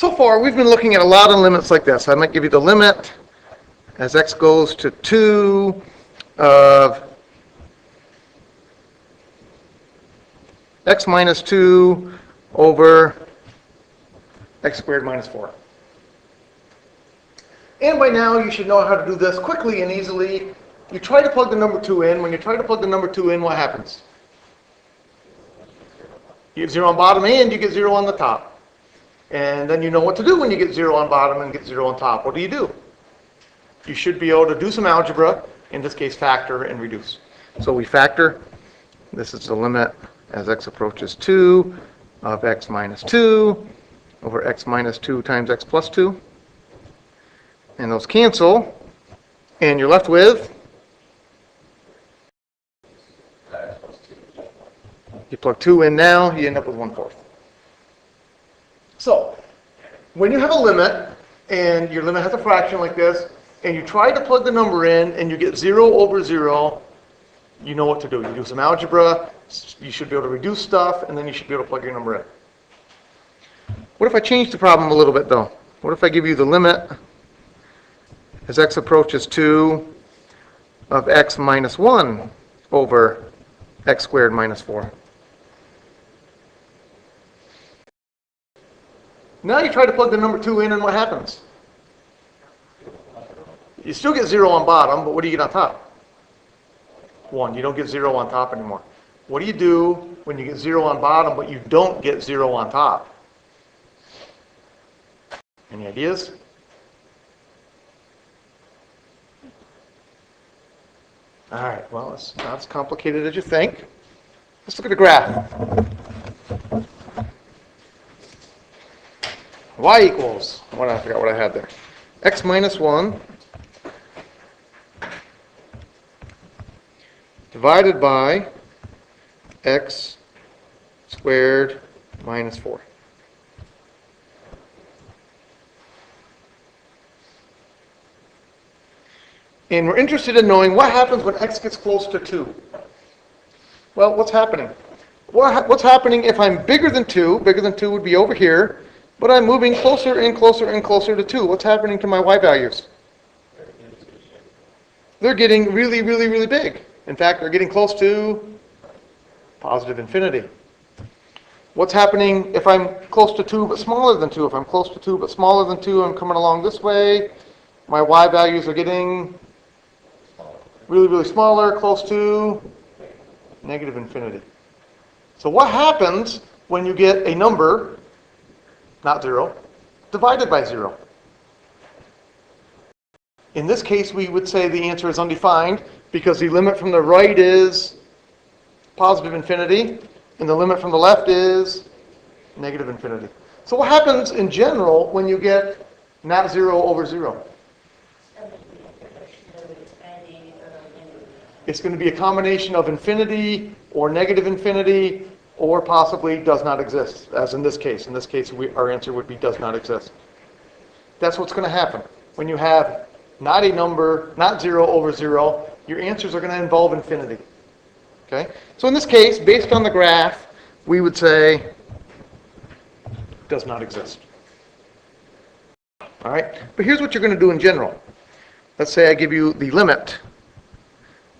So far, we've been looking at a lot of limits like this. I might give you the limit as x goes to 2 of x minus 2 over x squared minus 4. And by now, you should know how to do this quickly and easily. You try to plug the number 2 in. When you try to plug the number 2 in, what happens? You get 0 on bottom and you get 0 on the top. And then you know what to do when you get 0 on bottom and get 0 on top. What do? You should be able to do some algebra, in this case factor and reduce. So we factor. This is the limit as x approaches 2 of x minus 2 over x minus 2 times x plus 2. And those cancel. And you're left with, you plug 2 in now, you end up with 1/4. So, when you have a limit, and your limit has a fraction like this, and you try to plug the number in, and you get 0 over 0, you know what to do. You do some algebra, you should be able to reduce stuff, and then you should be able to plug your number in. What if I change the problem a little bit, though? What if I give you the limit as x approaches 2 of x minus 1 over x squared minus 4? Now you try to plug the number 2 in, and what happens? You still get 0 on bottom, but what do you get on top? 1. You don't get 0 on top anymore. What do you do when you get 0 on bottom, but you don't get 0 on top? Any ideas? All right, well, it's not as complicated as you think. Let's look at the graph. Y equals, I forgot what I had there. X minus 1 divided by x squared minus 4. And we're interested in knowing what happens when x gets close to 2. Well, what's happening? What's happening if I'm bigger than 2? Bigger than 2 would be over here. But I'm moving closer and closer and closer to 2. What's happening to my y values? They're getting really, really, really big. In fact, they're getting close to positive infinity. What's happening if I'm close to 2 but smaller than 2? If I'm close to 2 but smaller than 2, I'm coming along this way. My y values are getting really, really smaller, close to negative infinity. So what happens when you get a number, not 0, divided by 0? In this case, we would say the answer is undefined because the limit from the right is positive infinity and the limit from the left is negative infinity. So what happens in general when you get not 0 over 0? It's going to be a combination of infinity or negative infinity or possibly does not exist, as in this case. In this case, our answer would be does not exist. That's what's going to happen. When you have not a number, not 0 over 0, your answers are going to involve infinity. Okay? So in this case, based on the graph, we would say does not exist. All right? But here's what you're going to do in general. Let's say I give you the limit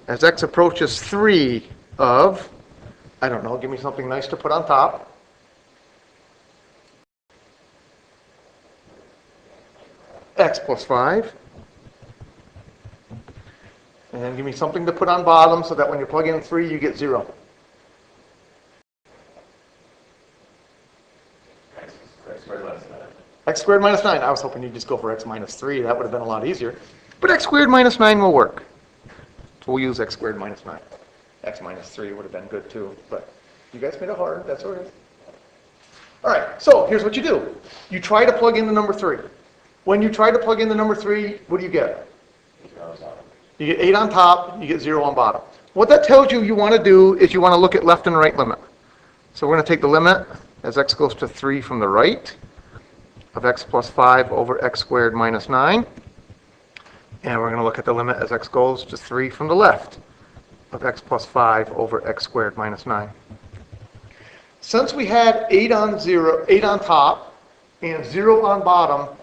as x approaches 3 of, I don't know, give me something nice to put on top. X plus 5. And then give me something to put on bottom so that when you plug in 3, you get 0. X squared minus 9. I was hoping you'd just go for x minus 3. That would have been a lot easier. But x squared minus 9 will work. So we'll use x squared minus 9. X minus 3 would have been good too, but you guys made it hard. That's all right. All right, so here's what you do. You try to plug in the number 3. When you try to plug in the number 3, what do you get? You get 8 on top, you get 0 on bottom. What that tells you want to do is you want to look at left and right limit. So we're going to take the limit as x goes to 3 from the right of x plus 5 over x squared minus 9. And we're going to look at the limit as x goes to 3 from the left of x plus 5 over x squared minus 9. Since we had 8 on top and 0 on bottom,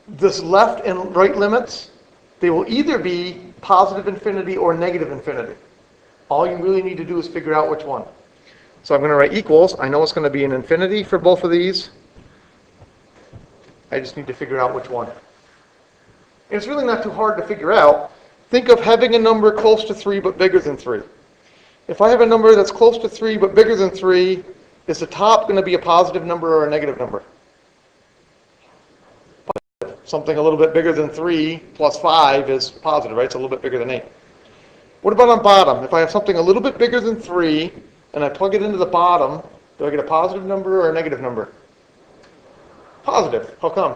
this left and right limits, they will either be positive infinity or negative infinity. All you really need to do is figure out which one. So I'm going to write equals. I know it's going to be an infinity for both of these. I just need to figure out which one. And it's really not too hard to figure out. Think of having a number close to 3 but bigger than 3. If I have a number that's close to 3 but bigger than 3, is the top going to be a positive number or a negative number? Something a little bit bigger than 3 plus 5 is positive, right? It's a little bit bigger than 8. What about on bottom? If I have something a little bit bigger than 3 and I plug it into the bottom, do I get a positive number or a negative number? Positive. How come?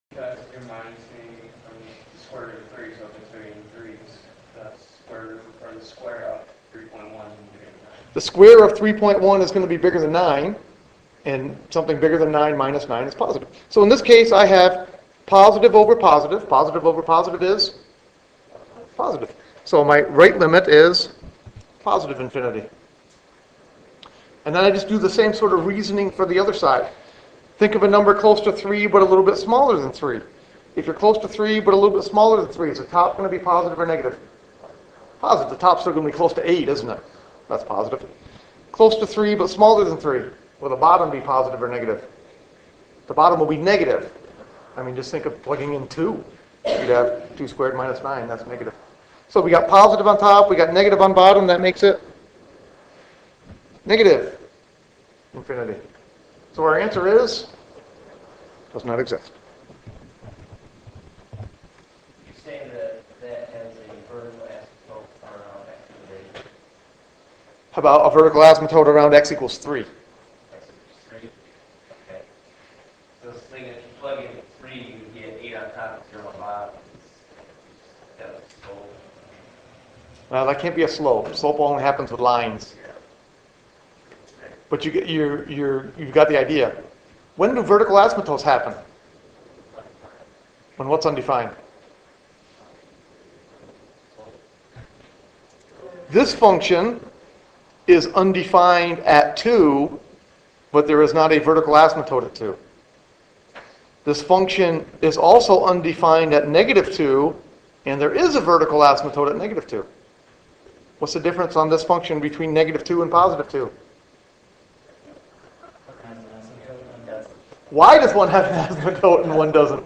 Because you're minusing from the square root of 3, so if it's doing 3, the square root or the square of 3.1 is bigger than 9. The square of 3.1 is going to be bigger than 9, and something bigger than 9 minus 9 is positive. So in this case, I have positive over positive. Positive over positive is positive. So my right limit is positive infinity. And then I just do the same sort of reasoning for the other side. Think of a number close to 3 but a little bit smaller than 3. If you're close to 3 but a little bit smaller than 3, is the top going to be positive or negative? Positive. The top's still going to be close to 8, isn't it? That's positive. Close to 3 but smaller than 3. Will the bottom be positive or negative? The bottom will be negative. I mean, just think of plugging in 2. You'd have 2 squared minus 9. That's negative. So we got positive on top. We got negative on bottom. That makes it negative infinity. So our answer is, does not exist. You're saying that has a vertical asymptote around x equals 8. How about a vertical asymptote around x equals 3? X equals 3. Okay. So this thing, if you plug in 3, you get 8 on top and 0 on bottom. That's slope. Well, that can't be a slope. Slope only happens with lines. But you've got the idea. When do vertical asymptotes happen? When what's undefined? This function is undefined at 2, but there is not a vertical asymptote at 2. This function is also undefined at negative 2, and there is a vertical asymptote at negative 2. What's the difference on this function between negative 2 and positive 2? Why does one have an asymptote and one doesn't?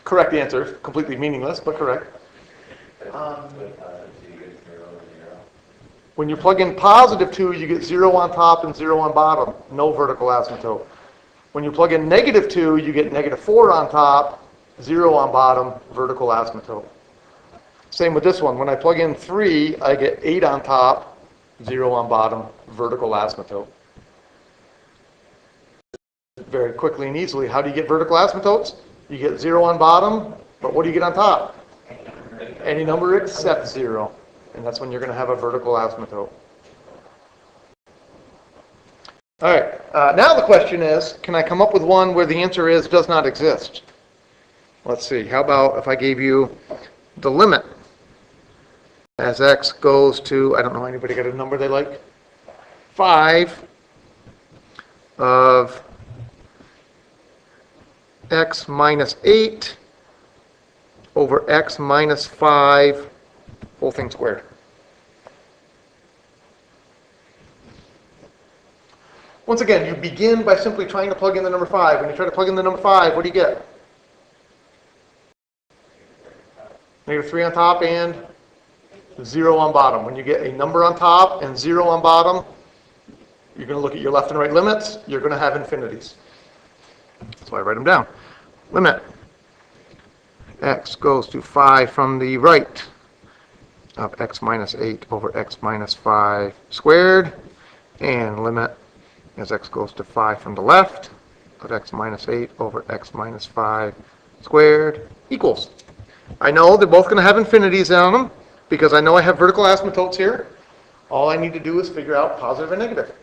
Correct answer. Completely meaningless, but correct. When you plug in positive 2, you get 0 on top and 0 on bottom. No vertical asymptote. When you plug in negative 2, you get negative 4 on top, 0 on bottom, vertical asymptote. Same with this one. When I plug in 3, I get 8 on top, 0 on bottom, vertical asymptote. Very quickly and easily, how do you get vertical asymptotes? You get 0 on bottom, but what do you get on top? Any number except 0. And that's when you're going to have a vertical asymptote. All right, now the question is, can I come up with one where the answer is does not exist? Let's see, how about if I gave you the limit as x goes to, I don't know, anybody got a number they like? 5 of x minus 8 over x minus 5, whole thing squared. Once again, you begin by simply trying to plug in the number 5. When you try to plug in the number 5, what do you get? Negative 3 on top and 0 on bottom. When you get a number on top and 0 on bottom, you're going to look at your left and right limits. You're going to have infinities. That's why I write them down. Limit x goes to 5 from the right of x minus 8 over x minus 5 squared, and limit as x goes to 5 from the left of x minus 8 over x minus 5 squared equals. I know they're both going to have infinities on them because I know I have vertical asymptotes here. All I need to do is figure out positive and negative.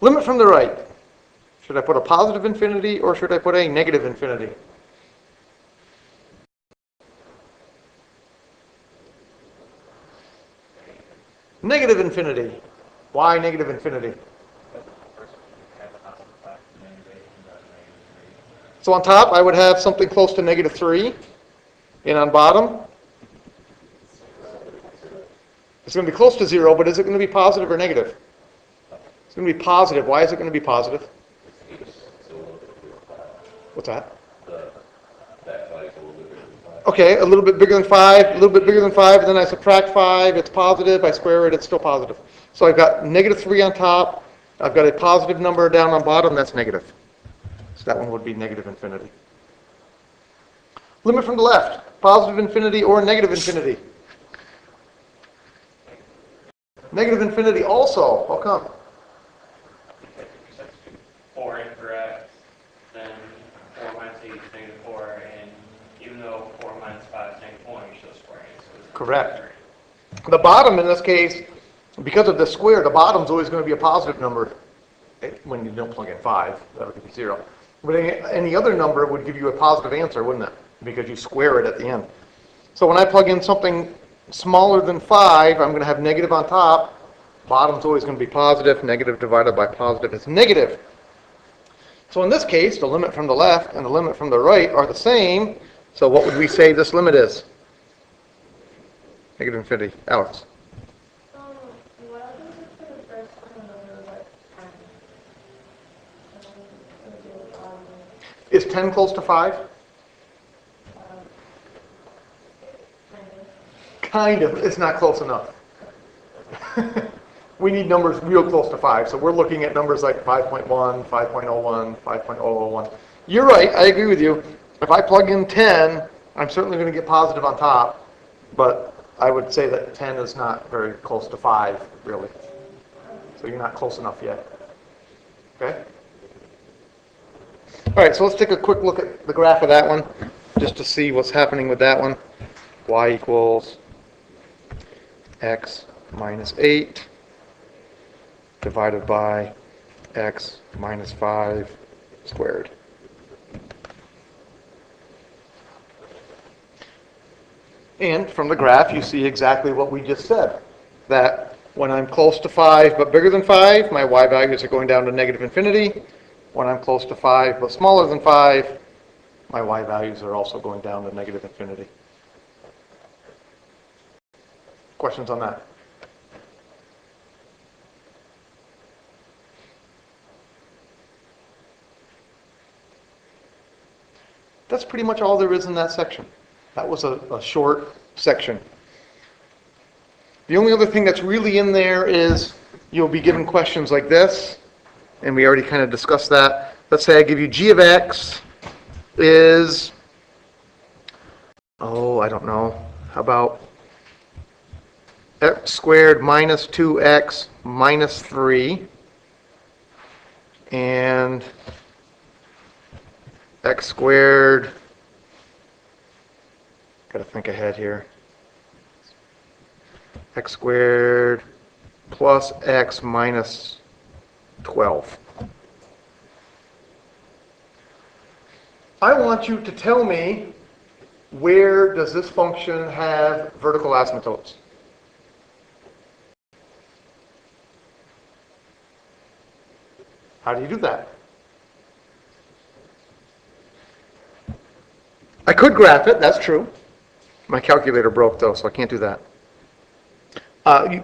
Limit from the right. Should I put a positive infinity or should I put a negative infinity? Negative infinity. Why negative infinity? So on top, I would have something close to negative 3. And on bottom, it's going to be close to 0, but is it going to be positive or negative? It's going to be positive. Why is it going to be positive? What's that? Okay, a little bit bigger than 5, a little bit bigger than 5, and then I subtract 5, it's positive, I square it, it's still positive. So I've got negative 3 on top, I've got a positive number down on bottom, that's negative. So that one would be negative infinity. Limit from the left, positive infinity or negative infinity. Negative infinity also, how come? 4 incorrect, then 4 minus 8 is negative 4, and even though 4 minus 5 is negative 1, you still squaring it. So it's Correct. The bottom in this case, because of the square, the bottom's always going to be a positive number when you don't plug in 5. That would give you 0. But any other number would give you a positive answer, wouldn't it? Because you square it at the end. So when I plug in something smaller than 5, I'm going to have negative on top. Bottom's always going to be positive. Negative divided by positive is negative. So in this case, the limit from the left and the limit from the right are the same. So what would we say this limit is? Negative infinity. Alex? What happens if for the first one the number was like 10? Is 10 close to 5? Kind of. It's not close enough. We need numbers real close to 5. So we're looking at numbers like 5.1, 5.01, 5.001. You're right. I agree with you. If I plug in 10, I'm certainly going to get positive on top. But I would say that 10 is not very close to 5, really. So you're not close enough yet. Okay? All right, so let's take a quick look at the graph of that one, just to see what's happening with that one. Y equals x minus 8 divided by x minus 5 squared. And from the graph, you see exactly what we just said, that when I'm close to 5 but bigger than 5, my y values are going down to negative infinity. When I'm close to 5 but smaller than 5, my y values are also going down to negative infinity. Questions on that? That's pretty much all there is in that section. That was a short section. The only other thing that's really in there is you'll be given questions like this, and we already kind of discussed that. Let's say I give you g of x is, I don't know, how about x squared minus 2x minus 3, and x squared, got to think ahead here, x squared plus x minus 12. I want you to tell me, where does this function have vertical asymptotes? How do you do that? I could graph it, that's true. My calculator broke though, so I can't do that.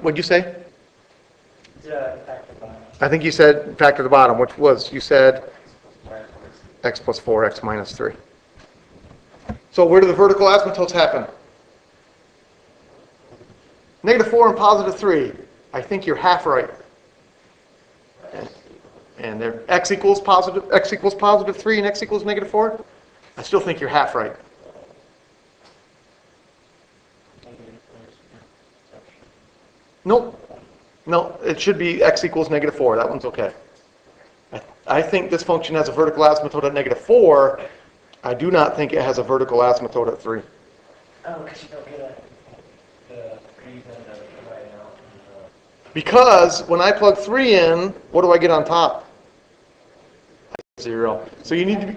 What'd you say? I think you said factor the bottom, which was, you said x plus 4, x minus 3. So where do the vertical asymptotes happen? Negative 4 and positive 3. I think you're half right. And there, x equals positive 3 and x equals negative 4. I still think you're half right. Nope. No, it should be x equals negative 4. That one's okay. I think this function has a vertical asymptote at negative 4. I do not think it has a vertical asymptote at 3. Oh, because you don't get the reason right now. Because when I plug 3 in, what do I get on top? 0. So you need to be,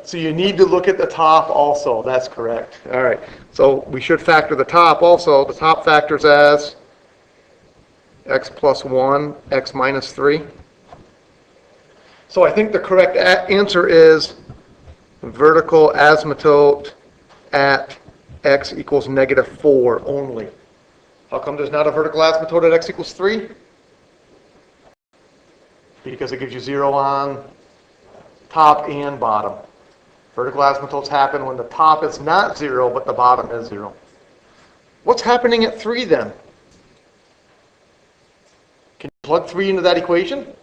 so you need to look at the top also. That's correct. All right. So we should factor the top also. The top factors as x plus 1, x minus 3. So I think the correct answer is vertical asymptote at x equals -4 only. How come there's not a vertical asymptote at x equals 3? Because it gives you 0 on top and bottom. Vertical asymptotes happen when the top is not 0, but the bottom is 0. What's happening at 3 then? Can you plug 3 into that equation?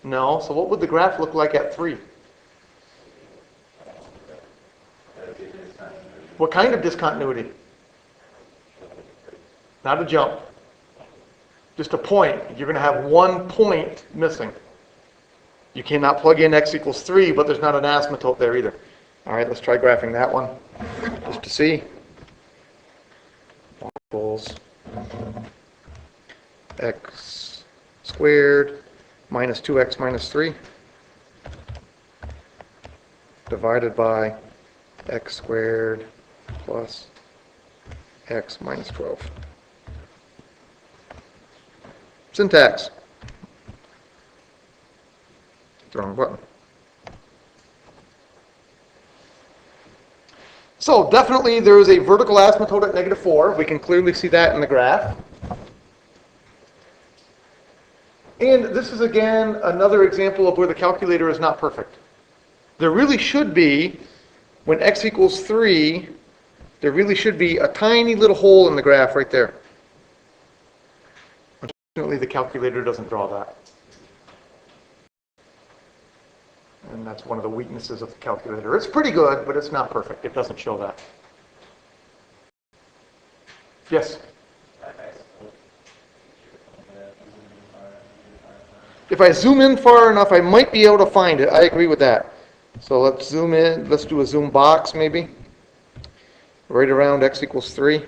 No. So what would the graph look like at 3? What kind of discontinuity? Not a jump. Just a point. You're going to have one point missing. You cannot plug in x equals 3, but there's not an asymptote there either. All right, let's try graphing that one just to see. Equals x squared minus 2x minus 3 divided by x squared plus x minus 12. Syntax. Wrong button. So definitely there is a vertical asymptote at -4. We can clearly see that in the graph. And this is again another example of where the calculator is not perfect. There really should be, when x equals 3, there really should be a tiny little hole in the graph right there. Unfortunately, the calculator doesn't draw that. And that's one of the weaknesses of the calculator. It's pretty good, but it's not perfect. It doesn't show that. Yes? If I zoom in far enough, I might be able to find it. I agree with that. So let's zoom in. Let's do a zoom box maybe. Right around x equals 3.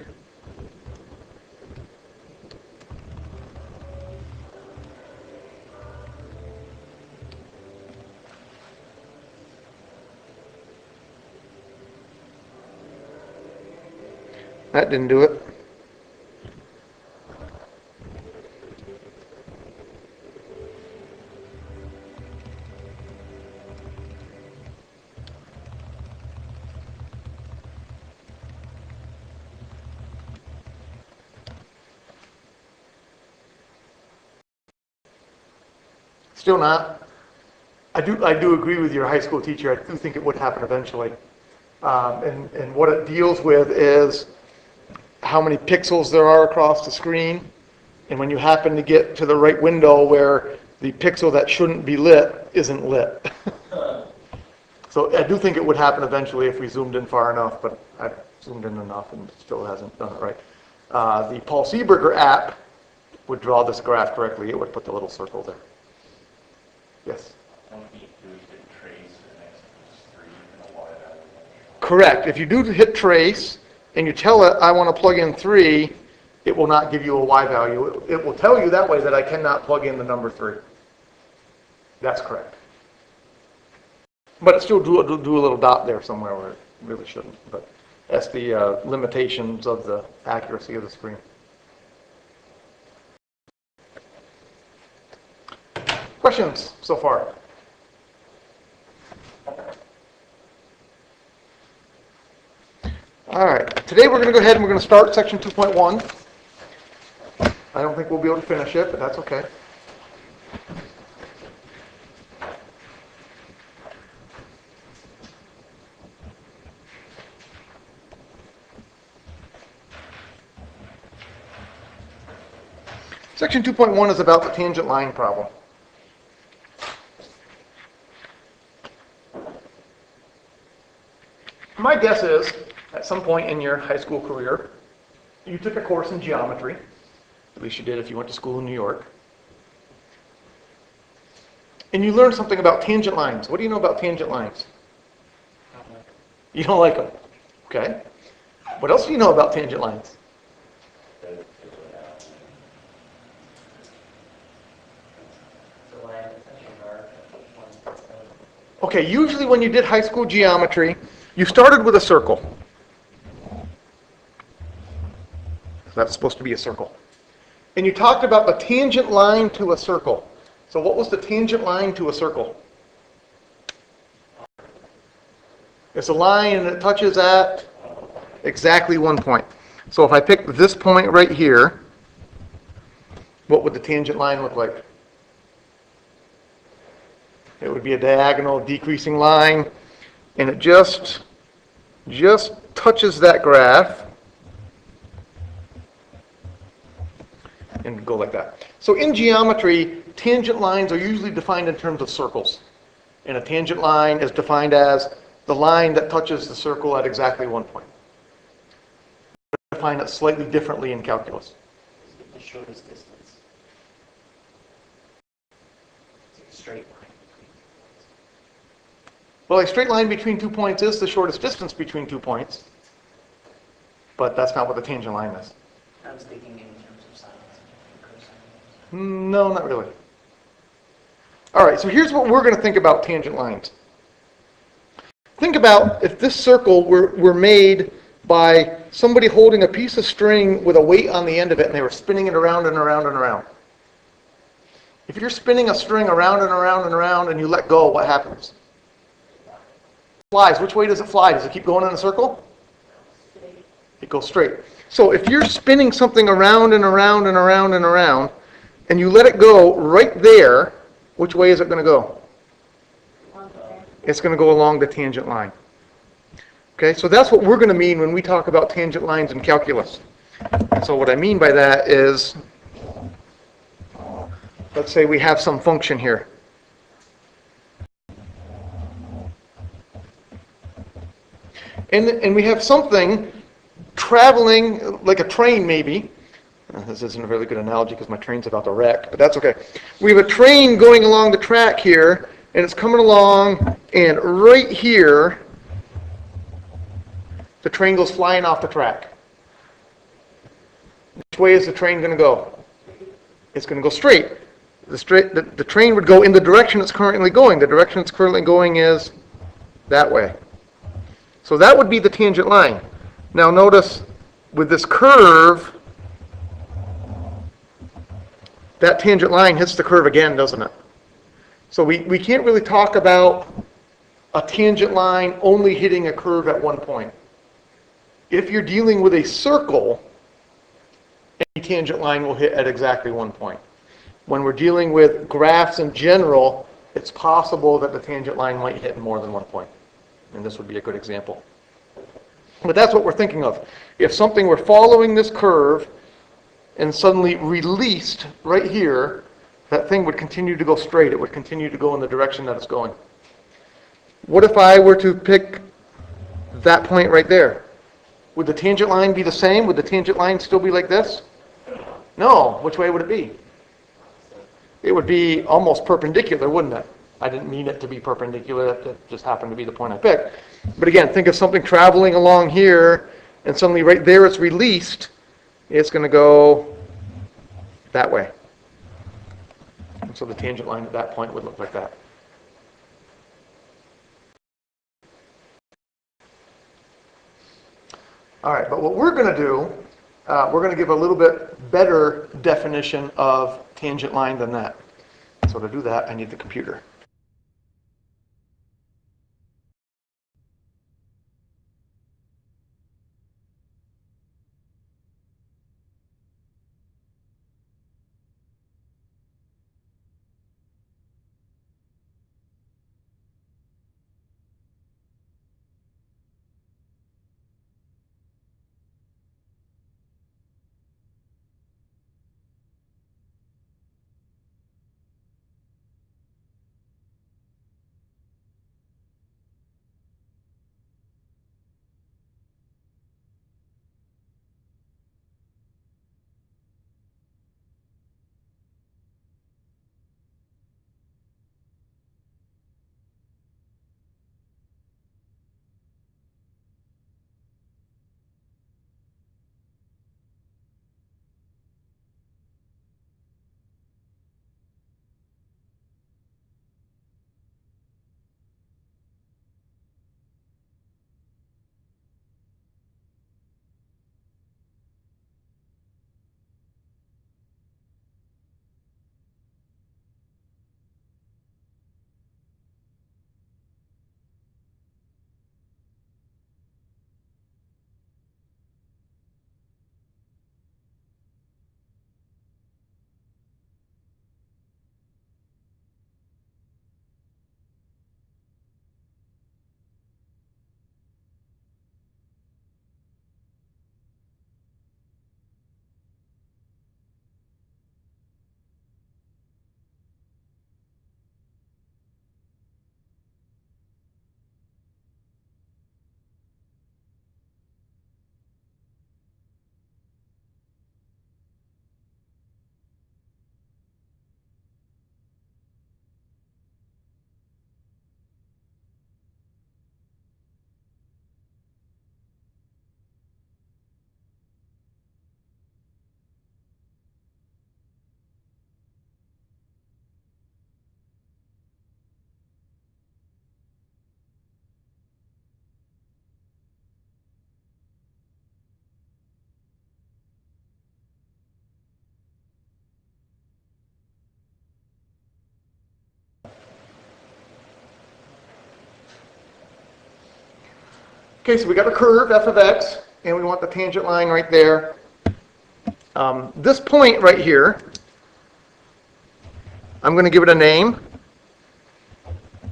That didn't do it. Still not. I do agree with your high school teacher. I do think it would happen eventually. And what it deals with is how many pixels there are across the screen. And when you happen to get to the right window where the pixel that shouldn't be lit isn't lit. So I do think it would happen eventually if we zoomed in far enough, but I've zoomed in enough and it still hasn't done it right. The Paul Seeberger app would draw this graph correctly. It would put the little circle there. Yes? Correct. If you do hit trace and you tell it, I want to plug in 3, it will not give you a y value. It will tell you that way that I cannot plug in the number 3. That's correct. But it still do a little dot there somewhere where it really shouldn't. But that's the limitations of the accuracy of the screen. Questions so far? All right. Today we're going to go ahead and we're going to start Section 2.1. I don't think we'll be able to finish it, but that's okay. Section 2.1 is about the tangent line problem. My guess is, at some point in your high school career, you took a course in geometry. At least you did if you went to school in New York. And you learned something about tangent lines. What do you know about tangent lines? You don't like them. Okay. What else do you know about tangent lines? Okay, usually when you did high school geometry, you started with a circle. That's supposed to be a circle. And you talked about the tangent line to a circle. So what was the tangent line to a circle? It's a line and it touches at exactly 1 point. So if I pick this point right here, what would the tangent line look like? It would be a diagonal decreasing line, and it just touches that graph and go like that. So in geometry, tangent lines are usually defined in terms of circles. And a tangent line is defined as the line that touches the circle at exactly 1 point. We define it slightly differently in calculus. The shortest distance. It's like a straight line. Well, a straight line between 2 points is the shortest distance between 2 points, but that's not what the tangent line is. I was thinking in terms of sines and cosines. No, not really. All right, so here's what we're going to think about tangent lines. Think about if this circle were made by somebody holding a piece of string with a weight on the end of it and they were spinning it around and around and around. If you're spinning a string around and around and around and you let go, what happens? It flies. Which way does it fly? Does it keep going in a circle? It goes straight. So if you're spinning something around and around and around and around and you let it go right there, which way is it going to go? It's going to go along the tangent line. Okay, so that's what we're going to mean when we talk about tangent lines in calculus. And so what I mean by that is, let's say we have some function here. And we have something traveling, like a train maybe. This isn't a really good analogy because my train's about to wreck, but that's okay. We have a train going along the track here, and it's coming along, and right here, the train goes flying off the track. Which way is the train going to go? It's going to go straight. The train would go in the direction it's currently going. The direction it's currently going is that way. So that would be the tangent line. Now notice, with this curve, that tangent line hits the curve again, doesn't it? So we can't really talk about a tangent line only hitting a curve at 1 point. If you're dealing with a circle, any tangent line will hit at exactly 1 point. When we're dealing with graphs in general, it's possible that the tangent line might hit in more than 1 point. And this would be a good example. But that's what we're thinking of. If something were following this curve and suddenly released right here, that thing would continue to go straight. It would continue to go in the direction that it's going. What if I were to pick that point right there? Would the tangent line be the same? Would the tangent line still be like this? No. Which way would it be? It would be almost perpendicular, wouldn't it? I didn't mean it to be perpendicular. That just happened to be the point I picked. But again, think of something traveling along here, and suddenly right there it's released. It's going to go that way. And so the tangent line at that point would look like that. All right, but what we're going to do, we're going to give a little bit better definition of tangent line than that. So to do that, I need the computer. Okay, so we got a curve, f of x, and we want the tangent line right there. This point right here, I'm going to give it a name.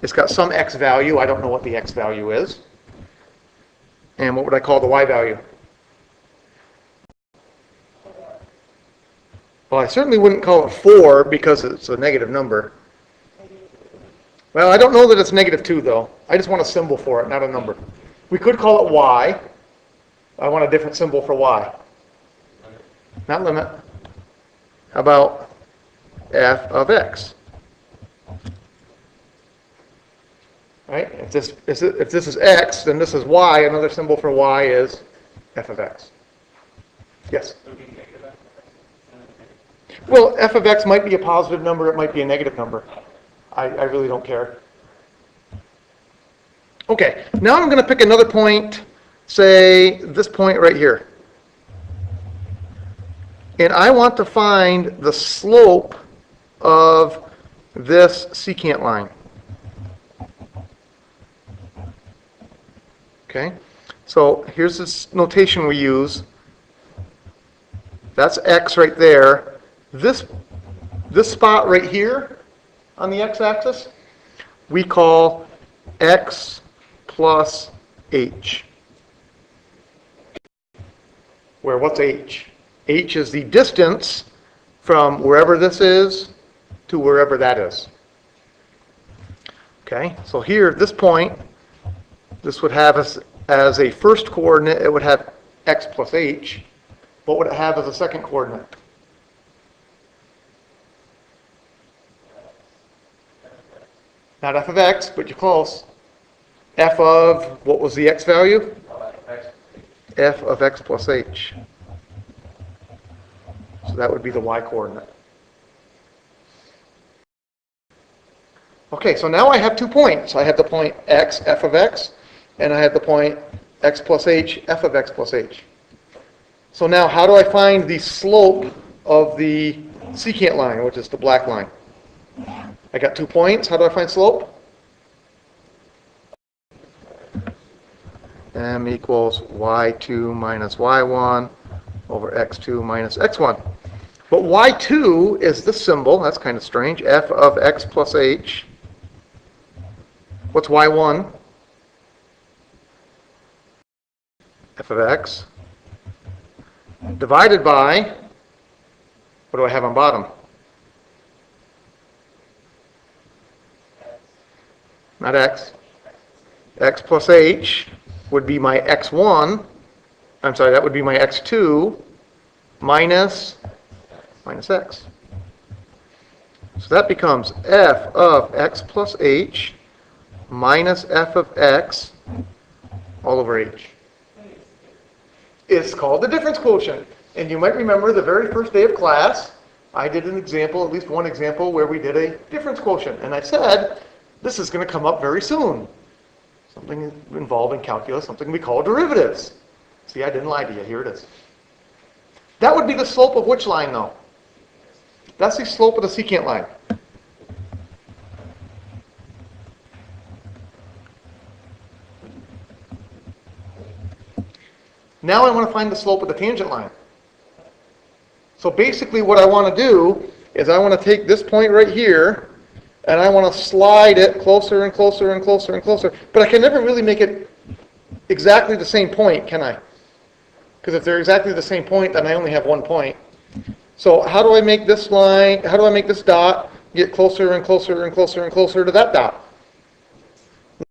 It's got some x value. I don't know what the x value is. And what would I call the y value? Well, I certainly wouldn't call it 4 because it's a negative number. Well, I don't know that it's negative 2, though. I just want a symbol for it, not a number. We could call it y. I want a different symbol for y. Not limit. How about f of x? Right? If this is x, then this is y. Another symbol for y is f of x. Yes? Well, f of x might be a positive number. It might be a negative number. I really don't care. Okay, now I'm going to pick another point, say this point right here. And I want to find the slope of this secant line. Okay, so here's this notation we use. That's x right there. This spot right here on the x-axis, we call x plus h. Where what's h? H is the distance from wherever this is to wherever that is. Okay, so here at this point, this would have us as a first coordinate, it would have x plus h. What would it have as a second coordinate? Not f of x, but you're close. F of, what was the x value? F of x plus h. So that would be the y coordinate. Okay, so now I have 2 points. I have the point x, f of x, and I have the point x plus h, f of x plus h. So now how do I find the slope of the secant line, which is the black line? I got 2 points. How do I find slope? M equals y2 minus y1 over x2 minus x1. But y2 is this symbol. That's kind of strange. F of x plus h. What's y1? F of x. Divided by, what do I have on bottom? Not x. X plus h would be my x1. I'm sorry, that would be my x2 minus x. So that becomes f of x plus h minus f of x all over h. It's called the difference quotient. And you might remember the very first day of class, I did an example, at least one example, where we did a difference quotient. And I said, this is going to come up very soon. Something involving calculus, something we call derivatives. See, I didn't lie to you. Here it is. That would be the slope of which line, though? That's the slope of the secant line. Now I want to find the slope of the tangent line. So basically what I want to do is I want to take this point right here and I want to slide it closer and closer and closer and closer. But I can never really make it exactly the same point, can I? Because if they're exactly the same point, then I only have 1 point. So how do I make this line, how do I make this dot get closer and closer and closer and closer to that dot?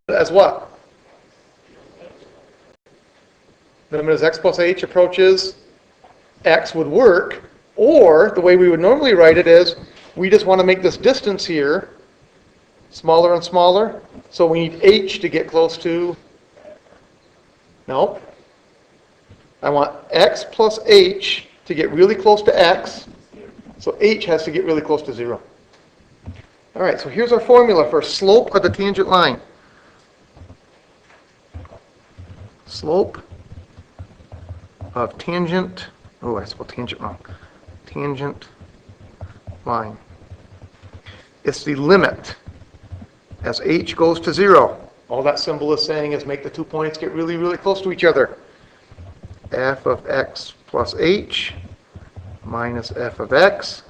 As what? Limit as x plus h approaches x would work, or the way we would normally write it is we just want to make this distance here smaller and smaller, so we need h to get close to, no, I want x plus h to get really close to x, so h has to get really close to 0. All right, so here's our formula for slope of the tangent line. Slope of tangent, oh, I spelled tangent wrong, tangent line. It's the limit as h goes to 0. All that symbol is saying is make the 2 points get really, really close to each other. F of x plus h minus f of x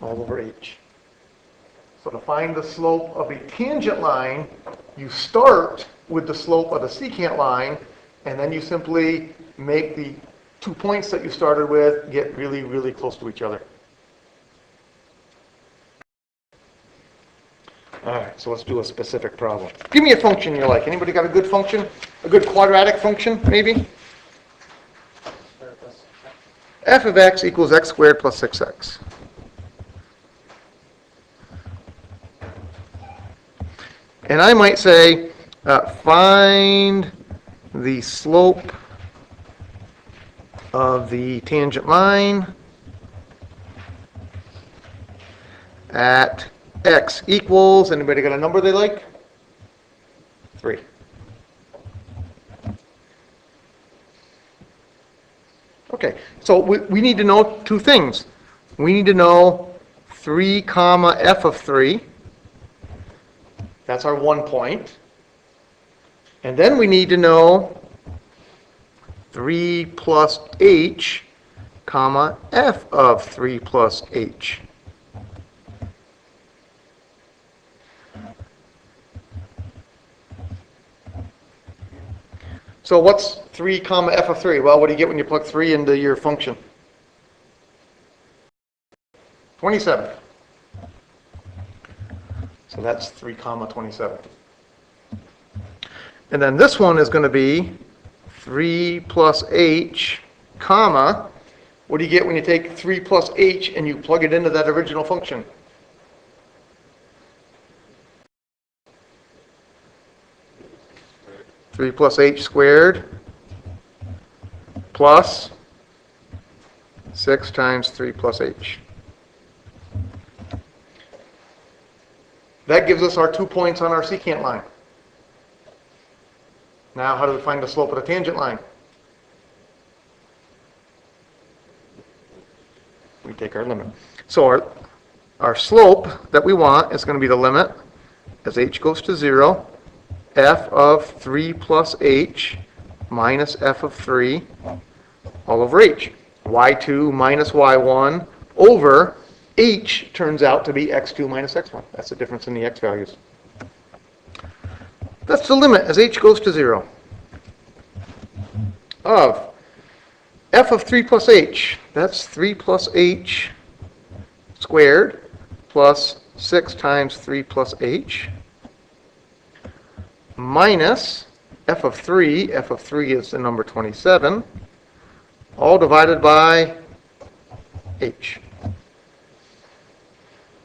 all over h. So to find the slope of a tangent line, you start with the slope of the secant line, and then you simply make the 2 points that you started with get really, really close to each other. All right, so let's do a specific problem. Give me a function you like. Anybody got a good function? A good quadratic function, maybe? F of x equals x squared plus 6x. And I might say, find the slope of the tangent line at x equals, anybody got a number they like? 3. Okay, so we need to know two things. We need to know 3 comma f of 3. That's our 1 point. And then we need to know 3 plus h comma f of 3 plus h. So what's 3 comma f of 3? Well, what do you get when you plug 3 into your function? 27. So that's 3 comma 27. And then this one is going to be 3 plus h comma, what do you get when you take 3 plus h and you plug it into that original function? Three plus h squared plus 6 times 3 plus h. That gives us our 2 points on our secant line. Now, how do we find the slope of the tangent line? We take our limit. So our slope that we want is going to be the limit as h goes to 0, f of 3 plus h minus f of 3 all over h. y2 minus y1 over h turns out to be x2 minus x1. That's the difference in the x values. That's the limit as h goes to 0 of f of 3 plus h. That's 3 plus h squared plus 6 times 3 plus h minus f of 3. F of 3 is the number 27, all divided by h.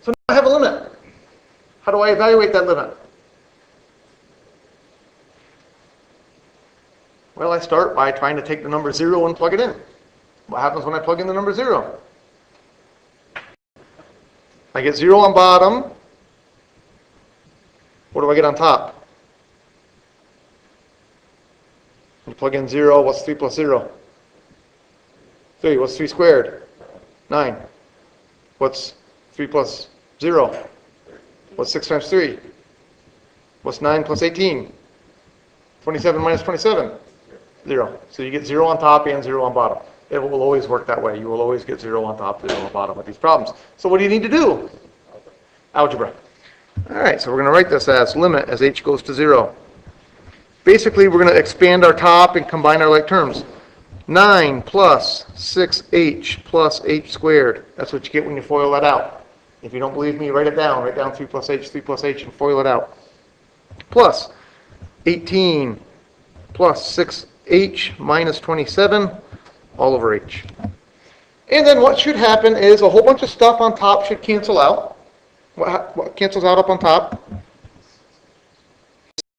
So now I have a limit. How do I evaluate that limit? Well, I start by trying to take the number 0 and plug it in. What happens when I plug in the number 0? I get 0 on bottom. What do I get on top? You plug in 0, what's 3 plus 0? 3, what's 3 squared? 9. What's 3 plus 0? What's 6 times 3? What's 9 plus 18? 27 minus 27? 0. So you get 0 on top and 0 on bottom. It will always work that way. You will always get 0 on top, 0 on bottom with these problems. So what do you need to do? Algebra. All right, so we're going to write this as limit as h goes to 0. Basically, we're going to expand our top and combine our like terms. 9 plus 6h plus h squared. That's what you get when you FOIL that out. If you don't believe me, write it down. Write down 3 plus h, and FOIL it out. Plus 18 plus 6h minus 27 all over h. And then what should happen is a whole bunch of stuff on top should cancel out. What cancels out up on top?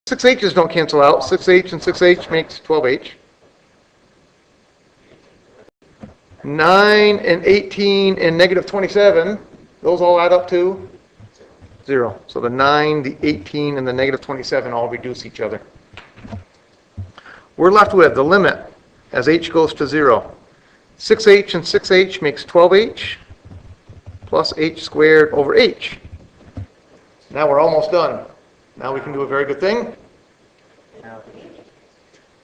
6h's don't cancel out. 6h and 6h makes 12h. 9 and 18 and negative 27, those all add up to 0. So the 9, the 18, and the negative 27 all reduce each other. We're left with the limit as h goes to 0. 6h and 6h makes 12h plus h squared over h. Now we're almost done. Now we can do a very good thing.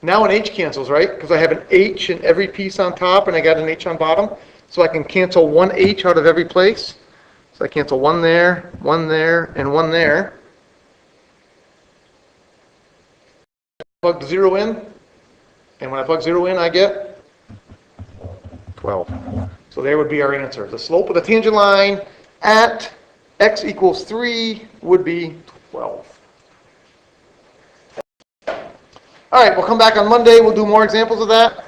Now an h cancels, right? Because I have an h in every piece on top and I got an h on bottom. So I can cancel one h out of every place. So I cancel one there, and one there. Plug the 0 in. And when I plug 0 in, I get 12. So there would be our answer. The slope of the tangent line at x equals 3 would be 12. All right, we'll come back on Monday. We'll do more examples of that.